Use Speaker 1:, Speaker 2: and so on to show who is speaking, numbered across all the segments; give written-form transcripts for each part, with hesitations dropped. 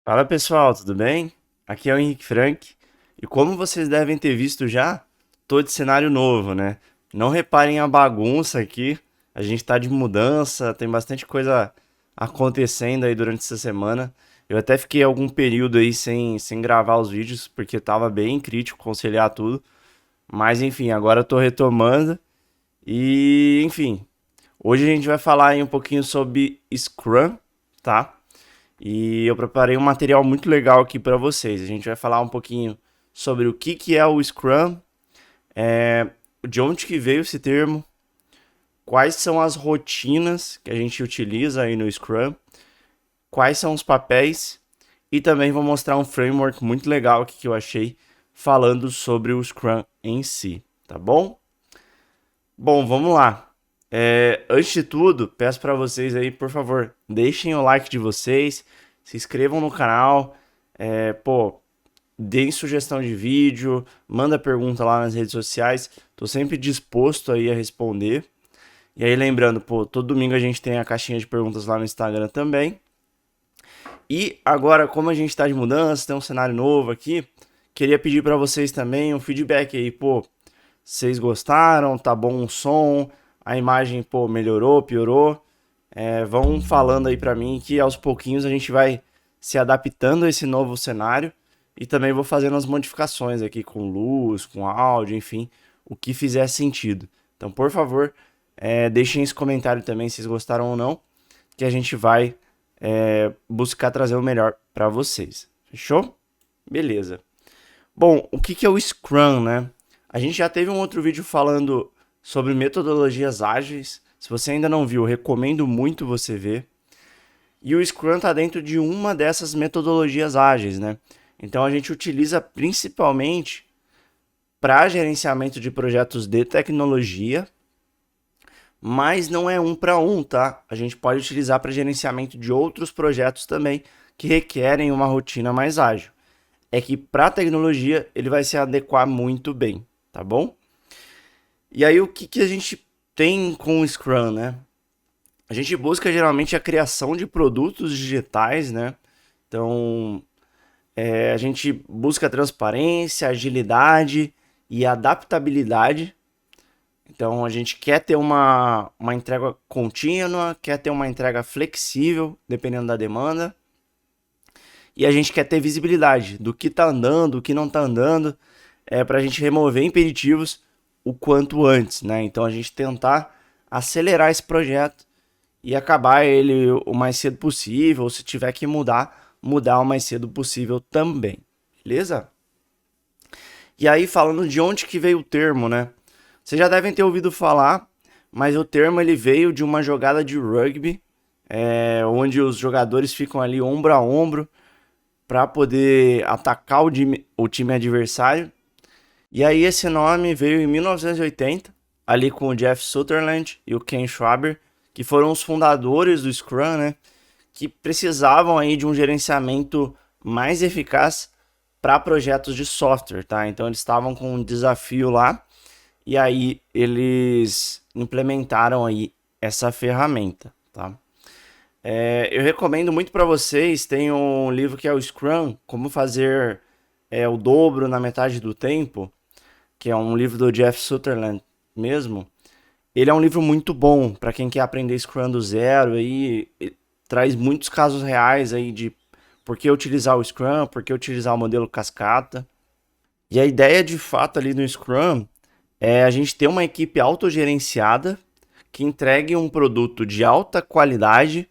Speaker 1: Fala pessoal, tudo bem? Aqui é o Henrique Frank e como vocês devem ter visto já, tô de cenário novo, né? Não reparem a bagunça aqui, a gente tá de mudança, tem bastante coisa acontecendo aí durante essa semana. Eu até fiquei algum período aí sem gravar os vídeos porque tava bem crítico conciliar tudo, mas enfim, agora eu tô retomando e enfim, hoje a gente vai falar aí um pouquinho sobre Scrum, tá? E eu preparei um material muito legal aqui para vocês. A gente vai falar um pouquinho sobre o que é o Scrum, é, de onde que veio esse termo, quais são as rotinas que a gente utiliza aí no Scrum, quais são os papéis e também vou mostrar um framework muito legal aqui que eu achei falando sobre o Scrum em si, tá bom? Bom, vamos lá. Antes de tudo, peço para vocês aí, por favor, deixem o like de vocês, se inscrevam no canal, pô, deem sugestão de vídeo, manda pergunta lá nas redes sociais, tô sempre disposto aí a responder. E aí lembrando, pô, todo domingo a gente tem a caixinha de perguntas lá no Instagram também. E agora, como a gente tá de mudança, tem um cenário novo aqui, queria pedir para vocês também um feedback aí, pô, vocês gostaram? Tá bom o som? A imagem, pô, melhorou, piorou? Vão falando aí pra mim que aos pouquinhos a gente vai se adaptando a esse novo cenário e também vou fazendo as modificações aqui com luz, com áudio, enfim, o que fizer sentido. Então, por favor, deixem esse comentário também se vocês gostaram ou não, que a gente vai buscar trazer o melhor pra vocês. Fechou? Beleza. Bom, o que é o Scrum, né? A gente já teve um outro vídeo falando sobre metodologias ágeis. Se você ainda não viu, recomendo muito você ver. E o Scrum está dentro de uma dessas metodologias ágeis, né? Então a gente utiliza principalmente para gerenciamento de projetos de tecnologia, mas não é um para um, tá? A gente pode utilizar para gerenciamento de outros projetos também que requerem uma rotina mais ágil. É que para tecnologia ele vai se adequar muito bem, tá bom? E aí o que a gente tem com o Scrum, né? A gente busca geralmente a criação de produtos digitais, né? Então a gente busca transparência, agilidade e adaptabilidade. Então a gente quer ter uma entrega contínua, quer ter uma entrega flexível, dependendo da demanda. E a gente quer ter visibilidade do que está andando, o que não está andando, para a gente remover impeditivos o quanto antes, né? Então a gente tentar acelerar esse projeto e acabar ele o mais cedo possível, ou se tiver que mudar, mudar o mais cedo possível também, beleza? E aí falando de onde que veio o termo, né? Vocês já devem ter ouvido falar, mas o termo ele veio de uma jogada de rugby, onde os jogadores ficam ali ombro a ombro para poder atacar o time adversário. E aí esse nome veio em 1980, ali com o Jeff Sutherland e o Ken Schwaber, que foram os fundadores do Scrum, né? Que precisavam aí de um gerenciamento mais eficaz para projetos de software, tá? Então eles estavam com um desafio lá e aí eles implementaram aí essa ferramenta, tá? Eu recomendo muito para vocês, tem um livro que é o Scrum, Como Fazer o Dobro na Metade do Tempo, que é um livro do Jeff Sutherland mesmo. Ele é um livro muito bom para quem quer aprender Scrum do zero aí, traz muitos casos reais aí de por que utilizar o Scrum, por que utilizar o modelo cascata. E a ideia de fato ali no Scrum é a gente ter uma equipe autogerenciada que entregue um produto de alta qualidade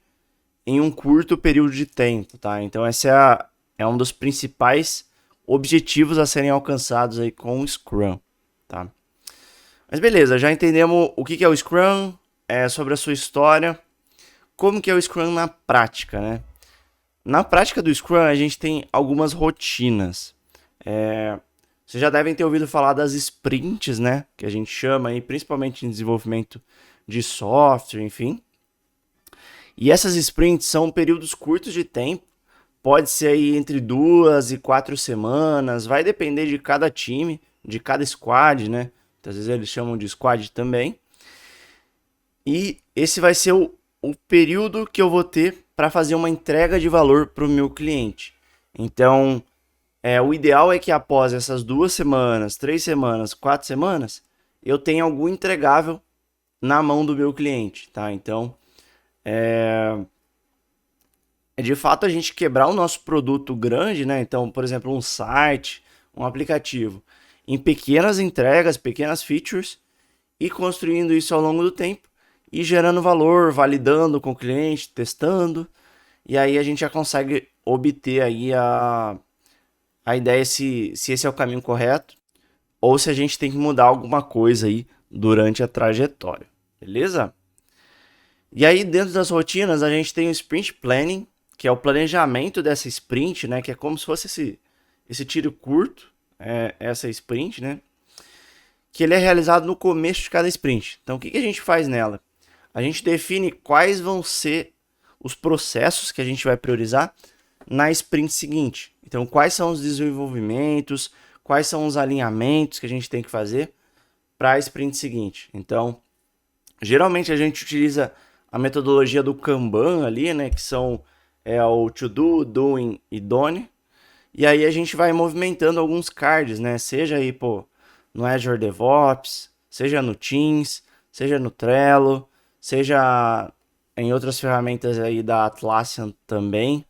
Speaker 1: em um curto período de tempo, tá? Então esse é um dos principais objetivos a serem alcançados aí com o Scrum, tá? Mas beleza, já entendemos o que é o Scrum, sobre a sua história, como que é o Scrum na prática, né? Na prática do Scrum a gente tem algumas rotinas. Vocês já devem ter ouvido falar das sprints, né? Que a gente chama aí, principalmente em desenvolvimento de software, enfim. E essas sprints são períodos curtos de tempo, pode ser aí entre 2 e 4 semanas, vai depender de cada time, de cada squad, né? Às vezes eles chamam de squad também. E esse vai ser o período que eu vou ter para fazer uma entrega de valor para o meu cliente. Então, o ideal é que após essas 2 semanas, 3 semanas, 4 semanas, eu tenha algum entregável na mão do meu cliente, tá? Então, é de fato a gente quebrar o nosso produto grande, né? Então, por exemplo, um site, um aplicativo, em pequenas entregas, pequenas features, e construindo isso ao longo do tempo e gerando valor, validando com o cliente, testando, e aí a gente já consegue obter aí a ideia se esse é o caminho correto ou se a gente tem que mudar alguma coisa aí durante a trajetória, beleza? E aí dentro das rotinas a gente tem o sprint planning, que é o planejamento dessa sprint, né? Que é como se fosse esse tiro curto, essa sprint, né? Que ele é realizado no começo de cada sprint. Então o que a gente faz nela? A gente define quais vão ser os processos que a gente vai priorizar na sprint seguinte. Então, quais são os desenvolvimentos, quais são os alinhamentos que a gente tem que fazer para a sprint seguinte. Então, geralmente a gente utiliza a metodologia do Kanban ali, né, que são o to do, doing e done. E aí a gente vai movimentando alguns cards, né, seja aí, no Azure DevOps, seja no Teams, seja no Trello, seja em outras ferramentas aí da Atlassian também.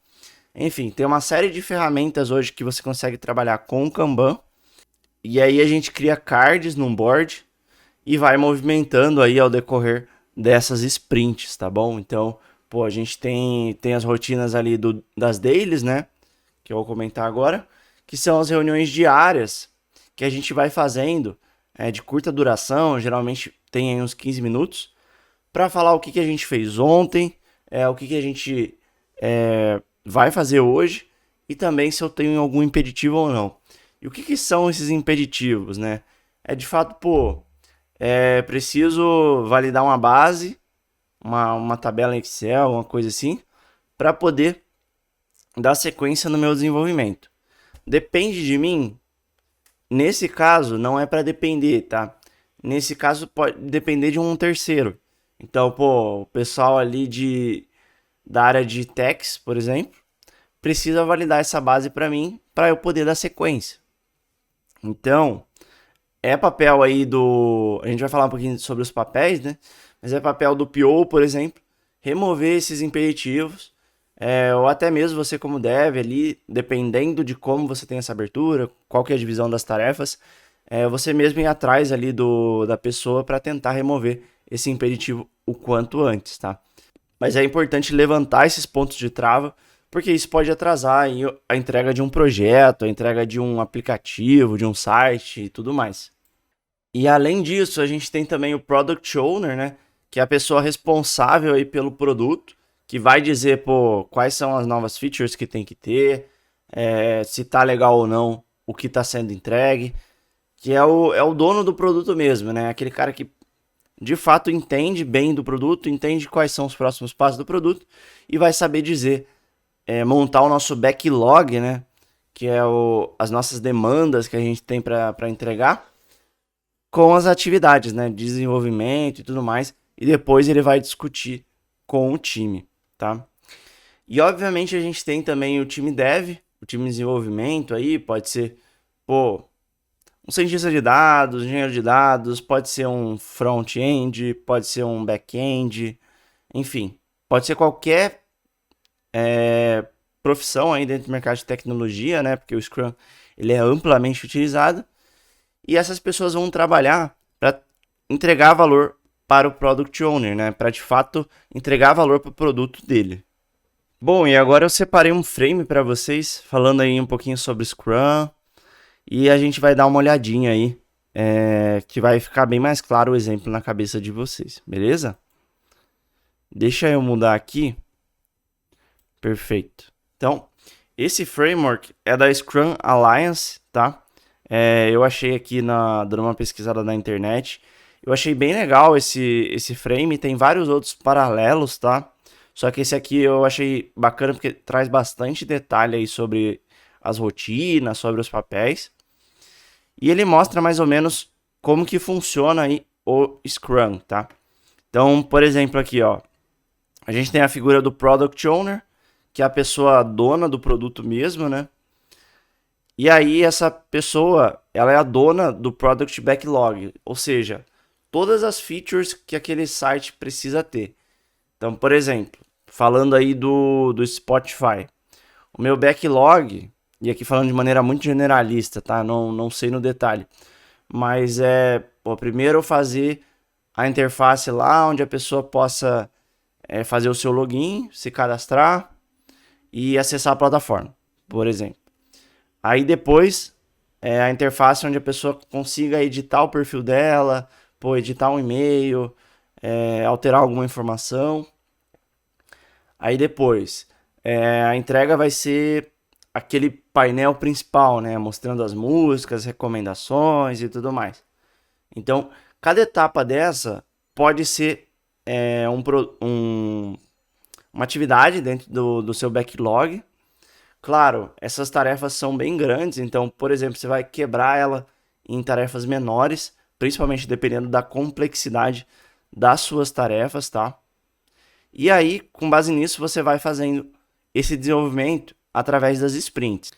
Speaker 1: Enfim, tem uma série de ferramentas hoje que você consegue trabalhar com o Kanban. E aí a gente cria cards num board e vai movimentando aí ao decorrer dessas sprints, tá bom? Então, a gente tem as rotinas ali das dailies, né? Que eu vou comentar agora, que são as reuniões diárias que a gente vai fazendo, de curta duração, geralmente tem aí uns 15 minutos, para falar o que a gente fez ontem, o que a gente vai fazer hoje e também se eu tenho algum impeditivo ou não. E o que são esses impeditivos, né? É de fato, preciso validar uma base, uma tabela em Excel, uma coisa assim, para poder dar sequência no meu desenvolvimento. Depende de mim? Nesse caso, não é para depender, tá? Nesse caso, pode depender de um terceiro. Então, o pessoal ali da área de techs, por exemplo, precisa validar essa base para mim, para eu poder dar sequência. Então, é papel aí a gente vai falar um pouquinho sobre os papéis, né? Mas é papel do PO, por exemplo, remover esses impeditivos, ou até mesmo você como dev ali, dependendo de como você tem essa abertura, qual que é a divisão das tarefas, você mesmo ir atrás ali da pessoa para tentar remover esse impeditivo o quanto antes, tá? Mas é importante levantar esses pontos de trava, porque isso pode atrasar aí a entrega de um projeto, a entrega de um aplicativo, de um site e tudo mais. E além disso, a gente tem também o Product Owner, né? Que é a pessoa responsável aí pelo produto, que vai dizer, quais são as novas features que tem que ter, se tá legal ou não o que está sendo entregue, que é o dono do produto mesmo, né? Aquele cara que de fato entende bem do produto, entende quais são os próximos passos do produto e vai saber dizer, montar o nosso backlog, né? Que é as nossas demandas que a gente tem para entregar com as atividades, né? Desenvolvimento e tudo mais. E depois ele vai discutir com o time, tá? E obviamente a gente tem também o time dev, o time de desenvolvimento aí, pode ser, um cientista de dados, engenheiro de dados, pode ser um front-end, pode ser um back-end, enfim, pode ser qualquer profissão aí dentro do mercado de tecnologia, né? Porque o Scrum ele é amplamente utilizado e essas pessoas vão trabalhar para entregar valor para o Product Owner, né? Para de fato entregar valor para o produto dele. Bom, e agora eu separei um frame para vocês, falando aí um pouquinho sobre Scrum, e a gente vai dar uma olhadinha aí, que vai ficar bem mais claro o exemplo na cabeça de vocês, beleza? Deixa eu mudar aqui. Perfeito. Então, esse framework é da Scrum Alliance, tá? Eu achei aqui dando uma pesquisada na internet. Eu achei bem legal esse frame, tem vários outros paralelos, tá? Só que esse aqui eu achei bacana porque traz bastante detalhe aí sobre as rotinas, sobre os papéis. E ele mostra mais ou menos como que funciona aí o Scrum, tá? Então, por exemplo, aqui, ó, a gente tem a figura do Product Owner, que é a pessoa dona do produto mesmo, né? E aí essa pessoa, ela é a dona do Product Backlog, ou seja, todas as features que aquele site precisa ter. Então, por exemplo, falando aí do Spotify, o meu backlog, e aqui falando de maneira muito generalista, tá? Não sei no detalhe, mas primeiro eu fazer a interface lá onde a pessoa possa fazer o seu login, se cadastrar e acessar a plataforma, por exemplo. Aí depois a interface onde a pessoa consiga editar o perfil dela, editar um e-mail, alterar alguma informação. Aí depois a entrega vai ser aquele painel principal, né? Mostrando as músicas, recomendações e tudo mais. Então, cada etapa dessa pode ser uma atividade dentro do seu backlog. Claro, essas tarefas são bem grandes, então, por exemplo, você vai quebrar ela em tarefas menores, principalmente dependendo da complexidade das suas tarefas, tá? E aí, com base nisso, você vai fazendo esse desenvolvimento através das sprints.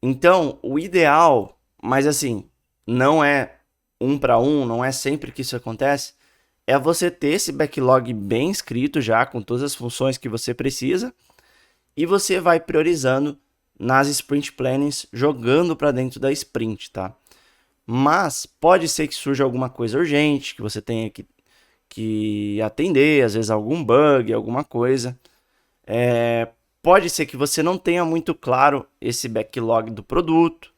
Speaker 1: Então, o ideal, mas assim, não é um para um, não é sempre que isso acontece, é você ter esse backlog bem escrito já, com todas as funções que você precisa, e você vai priorizando nas sprint plannings, jogando para dentro da sprint, tá? Mas pode ser que surja alguma coisa urgente, que você tenha que atender, às vezes algum bug, alguma coisa. Pode ser que você não tenha muito claro esse backlog do produto,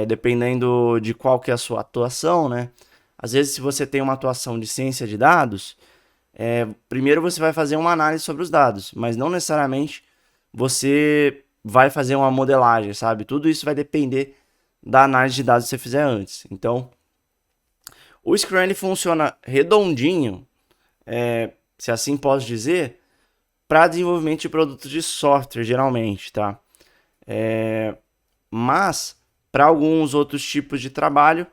Speaker 1: dependendo de qual que é a sua atuação, né? Às vezes, se você tem uma atuação de ciência de dados, primeiro você vai fazer uma análise sobre os dados, mas não necessariamente você vai fazer uma modelagem, sabe? Tudo isso vai depender da análise de dados que você fizer antes. Então, o Scrum ele funciona redondinho, se assim posso dizer, para desenvolvimento de produtos de software, geralmente, tá? Mas, para alguns outros tipos de trabalho,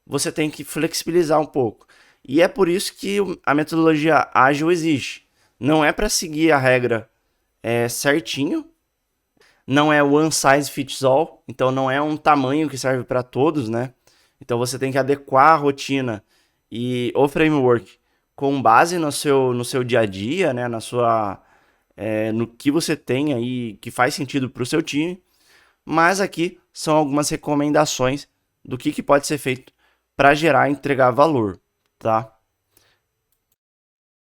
Speaker 1: você tem que flexibilizar um pouco. E é por isso que a metodologia ágil existe. Não é para seguir a regra certinho, não é one size fits all, então não é um tamanho que serve para todos, né? Então você tem que adequar a rotina e o framework com base no seu dia a dia, né? No que você tem aí que faz sentido para o seu time. Mas aqui são algumas recomendações do que pode ser feito para gerar e entregar valor, tá?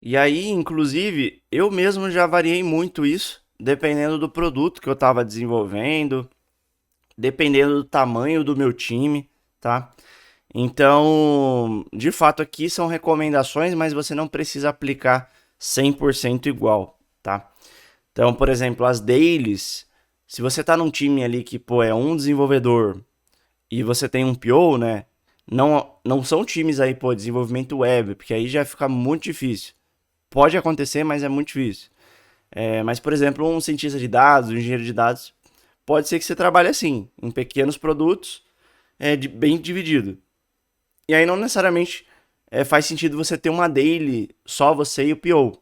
Speaker 1: E aí, inclusive, eu mesmo já variei muito isso, dependendo do produto que eu estava desenvolvendo, dependendo do tamanho do meu time, tá? Então, de fato, aqui são recomendações, mas você não precisa aplicar 100% igual, tá? Então, por exemplo, as dailies, se você tá num time ali que, é um desenvolvedor e você tem um PO, né? Não são times aí, desenvolvimento web, porque aí já fica muito difícil. Pode acontecer, mas é muito difícil. Mas, por exemplo, um cientista de dados, um engenheiro de dados, pode ser que você trabalhe assim, em pequenos produtos, bem dividido. E aí não necessariamente faz sentido você ter uma daily, só você e o PO.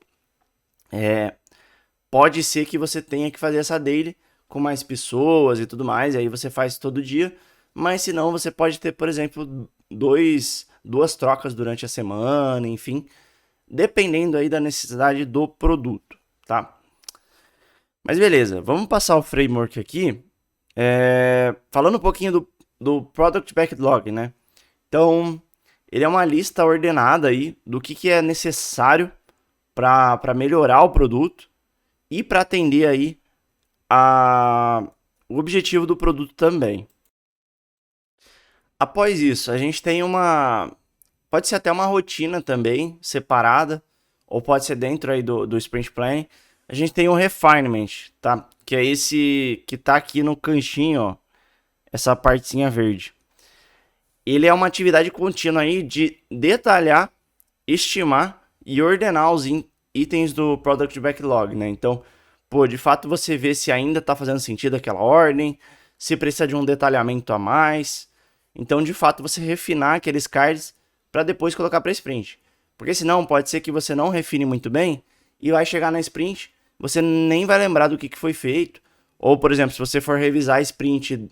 Speaker 1: Pode ser que você tenha que fazer essa daily com mais pessoas e tudo mais, e aí você faz todo dia, mas se não, você pode ter, por exemplo, duas trocas durante a semana, enfim, dependendo aí da necessidade do produto, tá? Mas beleza, vamos passar o framework aqui, falando um pouquinho do Product Backlog, né? Então, ele é uma lista ordenada aí do que é necessário para melhorar o produto e para atender aí o objetivo do produto também. Após isso, a gente tem pode ser até uma rotina também, separada, ou pode ser dentro aí do Sprint Planning. A gente tem o Refinement, tá? Que é esse que tá aqui no canchinho, ó, essa partezinha verde. Ele é uma atividade contínua aí de detalhar, estimar e ordenar os itens do Product Backlog, né? Então, de fato você vê se ainda está fazendo sentido aquela ordem, se precisa de um detalhamento a mais. Então, de fato, você refinar aqueles cards para depois colocar para sprint. Porque senão pode ser que você não refine muito bem e vai chegar na sprint, você nem vai lembrar do que foi feito. Ou, por exemplo, se você for revisar a sprint, sei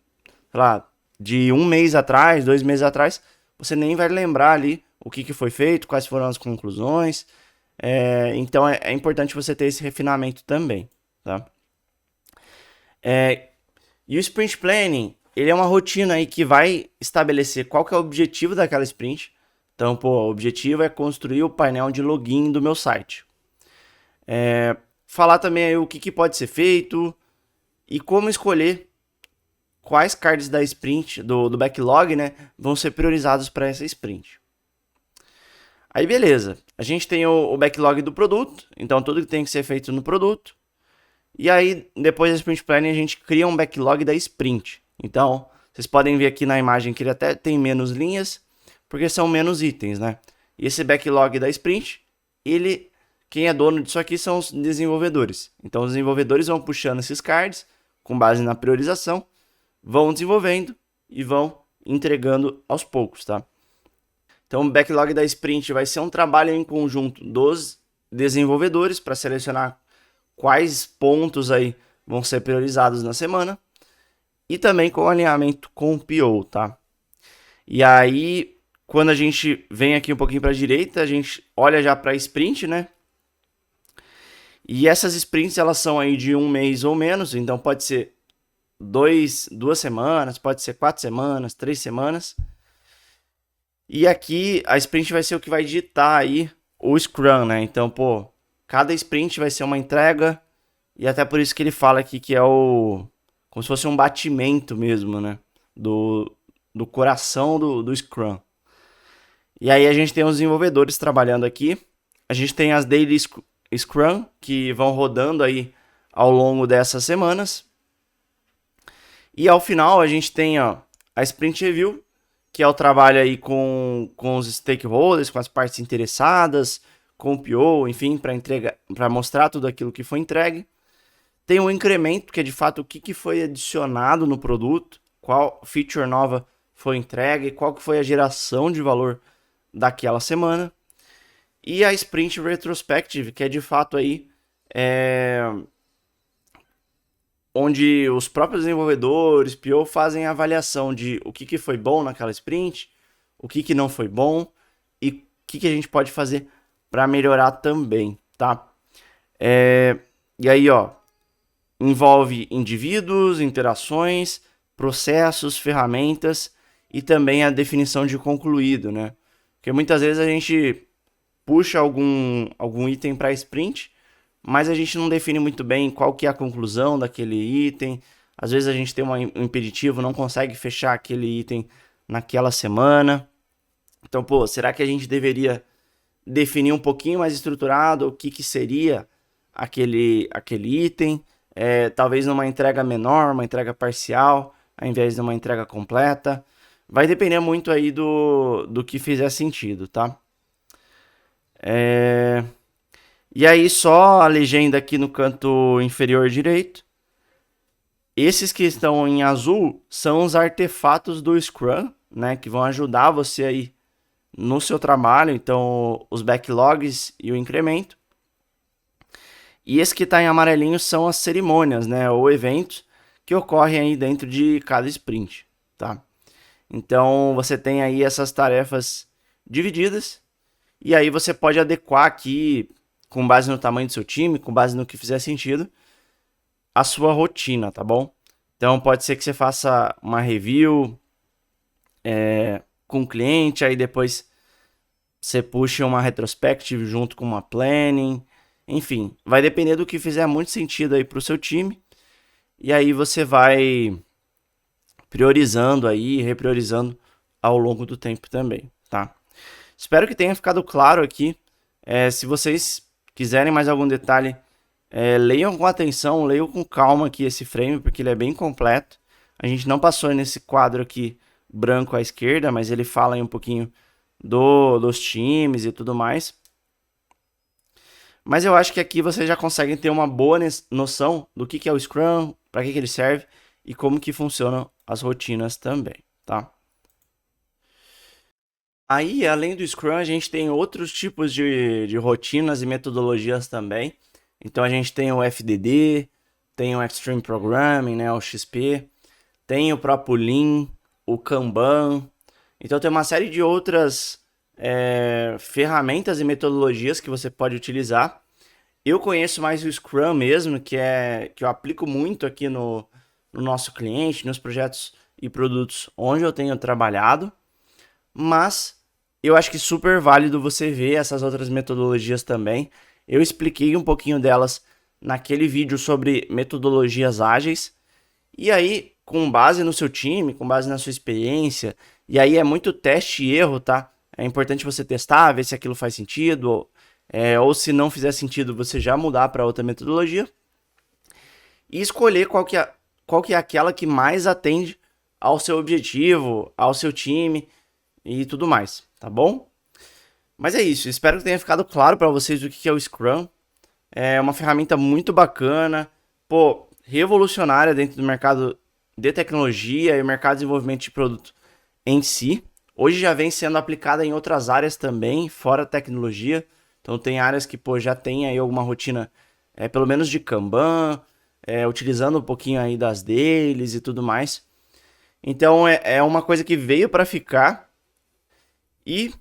Speaker 1: lá, de um mês atrás, 2 meses atrás, você nem vai lembrar ali o que foi feito, quais foram as conclusões. Então é importante você ter esse refinamento também, tá? E o Sprint Planning, ele é uma rotina aí que vai estabelecer qual que é o objetivo daquela sprint. Então, o objetivo é construir o painel de login do meu site. Falar também aí o que pode ser feito e como escolher quais cards da sprint, do backlog, né, vão ser priorizados para essa sprint. Aí beleza, a gente tem o backlog do produto, então tudo que tem que ser feito no produto. E aí, depois da sprint planning, a gente cria um backlog da sprint. Então, vocês podem ver aqui na imagem que ele até tem menos linhas, porque são menos itens, né? E esse backlog da sprint, quem é dono disso aqui são os desenvolvedores. Então, os desenvolvedores vão puxando esses cards, com base na priorização, vão desenvolvendo e vão entregando aos poucos, tá? Então, o backlog da sprint vai ser um trabalho em conjunto dos desenvolvedores para selecionar quais pontos aí vão ser priorizados na semana e também com alinhamento com o PO, tá? E aí, quando a gente vem aqui um pouquinho para a direita, a gente olha já para a sprint, né? E essas sprints, elas são aí de um mês ou menos, então pode ser 2 semanas, pode ser 4 semanas, 3 semanas. E aqui a sprint vai ser o que vai ditar aí o Scrum, né? Então, cada sprint vai ser uma entrega e até por isso que ele fala aqui que é como se fosse um batimento mesmo, né? Do coração do Scrum. E aí a gente tem os desenvolvedores trabalhando aqui. A gente tem as Daily Scrum que vão rodando aí ao longo dessas semanas. E ao final a gente tem a Sprint Review, que é o trabalho aí com os stakeholders, com as partes interessadas, com o PO, enfim, para mostrar tudo aquilo que foi entregue. Tem o incremento, que é de fato o que foi adicionado no produto, qual feature nova foi entregue, qual que foi a geração de valor daquela semana. E a Sprint Retrospective, que é de fato aí onde os próprios desenvolvedores, PO, fazem a avaliação de o que foi bom naquela sprint, o que não foi bom e o que a gente pode fazer para melhorar também, tá? E aí, envolve indivíduos, interações, processos, ferramentas e também a definição de concluído, né? Porque muitas vezes a gente puxa algum item para sprint, mas a gente não define muito bem qual que é a conclusão daquele item. Às vezes a gente tem um impeditivo, não consegue fechar aquele item naquela semana. Então, será que a gente deveria definir um pouquinho mais estruturado o que seria aquele item? Talvez numa entrega menor, uma entrega parcial, ao invés de uma entrega completa. Vai depender muito aí do que fizer sentido, tá? E aí só a legenda aqui no canto inferior direito. Esses que estão em azul são os artefatos do Scrum, né, que vão ajudar você aí no seu trabalho, então os backlogs e o incremento. E esse que está em amarelinho são as cerimônias, né, ou eventos que ocorrem aí dentro de cada sprint, tá? Então você tem aí essas tarefas divididas e aí você pode adequar aqui, com base no tamanho do seu time, com base no que fizer sentido, a sua rotina, tá bom? Então pode ser que você faça uma review com o cliente, aí depois você puxe uma retrospective junto com uma planning, enfim, vai depender do que fizer muito sentido aí para o seu time, e aí você vai priorizando aí, repriorizando ao longo do tempo também, tá? Espero que tenha ficado claro aqui. Se vocês quiserem mais algum detalhe, leiam com atenção, leiam com calma aqui esse frame, porque ele é bem completo. A gente não passou nesse quadro aqui branco à esquerda, mas ele fala aí um pouquinho dos times e tudo mais. Mas eu acho que aqui vocês já conseguem ter uma boa noção do que é o Scrum, para que ele serve e como que funcionam as rotinas também, tá? Aí, além do Scrum, a gente tem outros tipos de rotinas e metodologias também. Então, a gente tem o FDD, tem o Extreme Programming, né, o XP, tem o próprio Lean, o Kanban. Então tem uma série de outras ferramentas e metodologias que você pode utilizar. Eu conheço mais o Scrum mesmo, que eu aplico muito aqui no nosso cliente, nos projetos e produtos onde eu tenho trabalhado, mas eu acho que super válido você ver essas outras metodologias também. Eu expliquei um pouquinho delas naquele vídeo sobre metodologias ágeis, e aí, com base no seu time, com base na sua experiência, e aí é muito teste e erro, tá? É importante você testar, ver se aquilo faz sentido, ou se não fizer sentido, você já mudar para outra metodologia e escolher qual que é aquela que mais atende ao seu objetivo, ao seu time e tudo mais, tá bom? Mas é isso, espero que tenha ficado claro para vocês o que é o Scrum. É uma ferramenta muito bacana, pô, revolucionária dentro do mercado de tecnologia e o mercado de desenvolvimento de produto em si. Hoje já vem sendo aplicada em outras áreas também, fora tecnologia. Então tem áreas que pô, já tem aí alguma rotina, pelo menos de Kanban, utilizando um pouquinho aí das deles e tudo mais. Então é uma coisa que veio para ficar e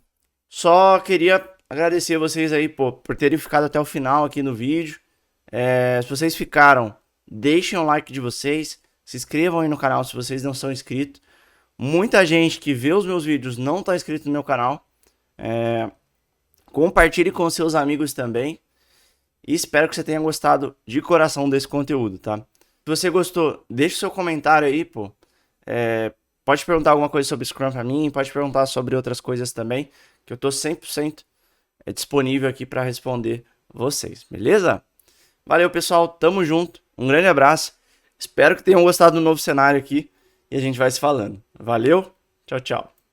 Speaker 1: só queria agradecer vocês aí pô, por terem ficado até o final aqui no vídeo. Se vocês ficaram, deixem o like de vocês, se inscrevam aí no canal se vocês não são inscritos. Muita gente que vê os meus vídeos não está inscrito no meu canal. Compartilhe com seus amigos também. E espero que você tenha gostado de coração desse conteúdo, tá? Se você gostou, deixe seu comentário aí, pô. Pode perguntar alguma coisa sobre Scrum pra mim, pode perguntar sobre outras coisas também, que eu tô 100% disponível aqui para responder vocês, beleza? Valeu, pessoal, tamo junto, um grande abraço, espero que tenham gostado do novo cenário aqui e a gente vai se falando. Valeu, tchau, tchau.